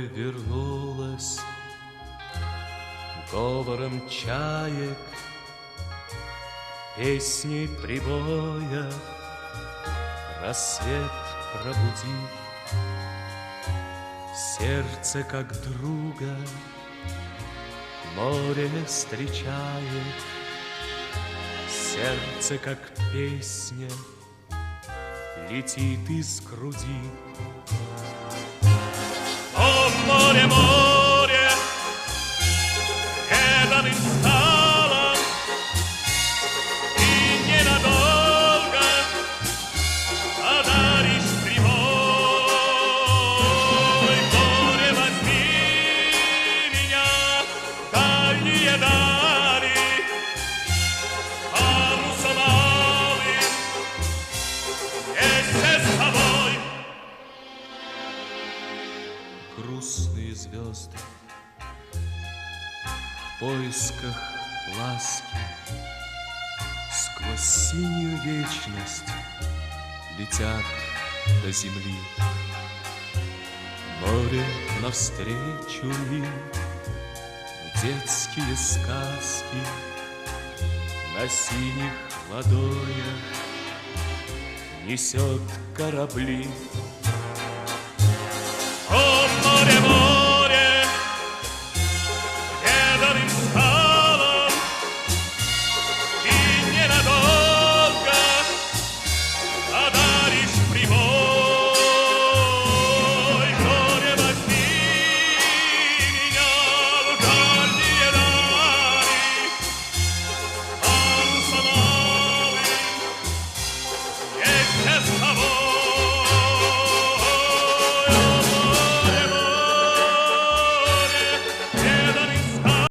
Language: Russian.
вернулась говором чаек, песней прибоя рассвет пробуди. Сердце как друга море встречает, сердце как песня летит из груди. О, море, море, преданным стало, и ненадолго одаришь прибой. Море, возьми меня в дальние дали, парусом малым вместе с тобой. Грустные звезды в поисках ласки сквозь синюю вечность летят до земли. Море навстречу им в детские сказки на синих ладонях несет корабли.